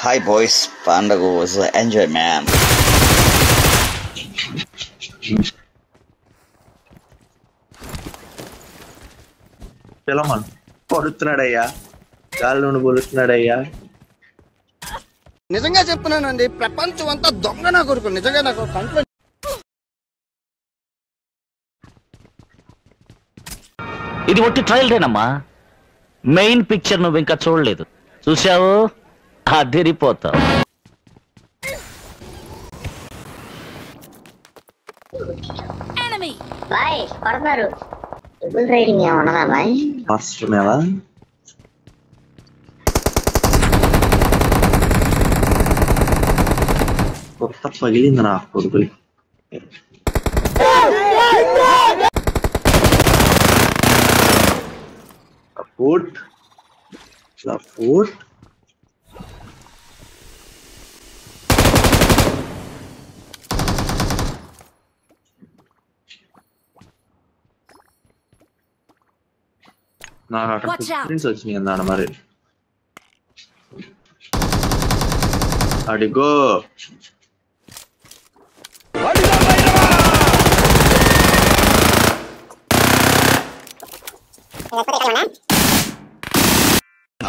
Hi boys, Panda was enjoy man. పిలమన్ పొడుతున్నాడయ్యా గాల్లో నుండి పొడుస్తున్నాడయ్యా. నిజంగా చెప్తున్నానండి, ప్రపంచం అంతా దొంగ నా కొడుకు. నిజంగా నాకు కంట్లో ఇది ఒట్టి ట్రయల్దేనమ్మా. మెయిన్ పిక్చర్ నువ్వు ఇంకా చూడలేదు. చూసావు అదిరిపోతావు. బాయ్ పడతారు. ట్రిపుల్ రైడింగ్ ఏమన్నదా బాయ్? ఫస్ట్ నెల కొత్త పగిలింది నా కొడుకులు. సపోర్ట్ సపోర్ట్ నాకు అక్కడ ఫుట్ప్రింట్స్ వచ్చినాయి అన్నాడు. మరి అడిగో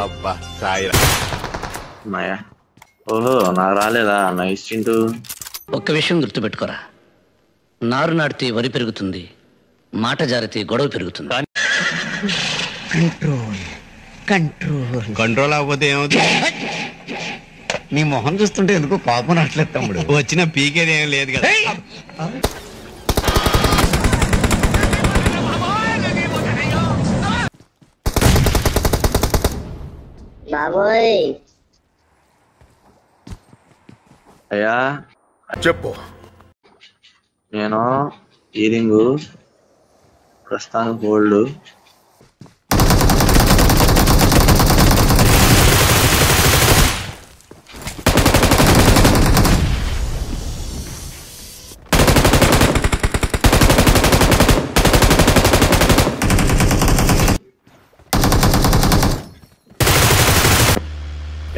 అబ్బా సాయి మాయా. ఓహో నాకు రాలేదా నైస్ చింటూ. ఒక్క విషయం గుర్తుపెట్టుకోరా, నారు నాటితే వరి పెరుగుతుంది, మాట జారితే గొడవ పెరుగుతుంది. కంట్రోల్ కంట్రోల్ కంట్రోల్ అవ్వకపోతే ఏమవుతుంది? నీ మొహం చూస్తుంటే ఎందుకు కోపం రావట్లేదు తమ్ముడు. వచ్చిన పీకేది ఏం లేదు కదా. బాబోయ్ అయ్యా చెప్పు. నేను ఈరింగ్ ప్రస్తుతానికి హోల్డ్.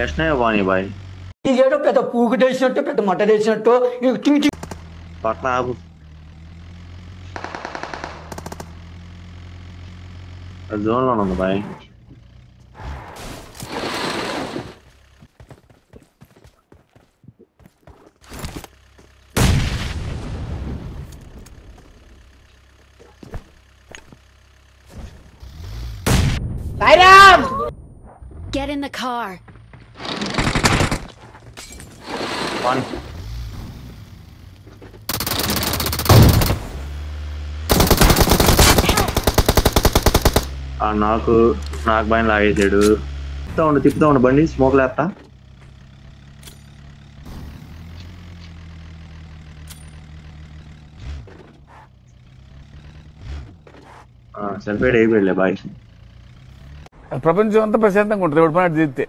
ఎస్నే వాణి బాయ్ ఇదేదో పెద్ద పూగుటేసినట్టు పెద్ద మటరేసినట్టు పట్న ఆపు. జోన్ లో ఉంది bye. Get in the car. One. నాకు పైన లాగేసాడు. తిప్పుతా ఉండు బండి. స్మోక్ లేస్తా. సెల్ఫైడ్ అయిపోయాడులే బాయ్. ప్రపంచం అంతా ప్రశాంతంగా ఉంటుంది ఎవడు పని చేస్తే.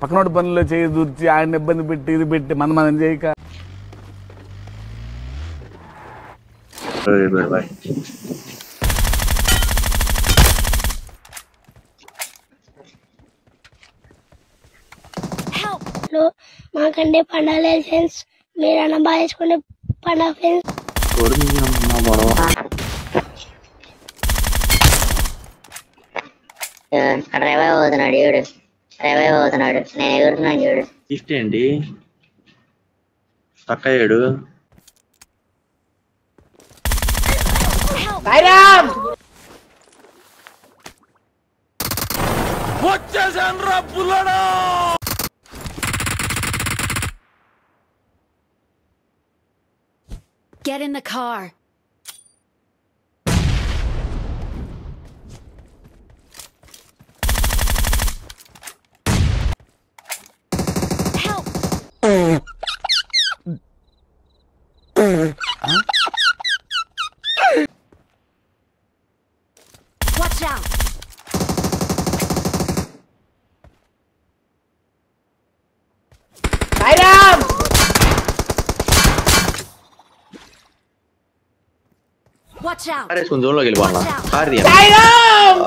పక్కనోటి పనుల్లో చేయి దూర్చి ఆయన ఇబ్బంది పెట్టి ఇది పెట్టి మనం చేయక బాయ్. మాకంటే పండుగ లేదు ఫ్రెండ్స్. మీరన్నా బాగా చేసుకునే పండుగ ఫ్రెండ్స్. డ్రైవర్ అవుతున్నాడు చూడు, డ్రైవర్ అవుతున్నాడు. నేను ఎగురుతున్నాను చూడు. గిఫ్ట్ ఏంటి స్టక్ అయ్యాడు. Get in the car. Help! Watch out! Watch out! అరే కొంచెం లోకి వెళ్ళిపోవాలా కార్ దియా. సాయిరామ్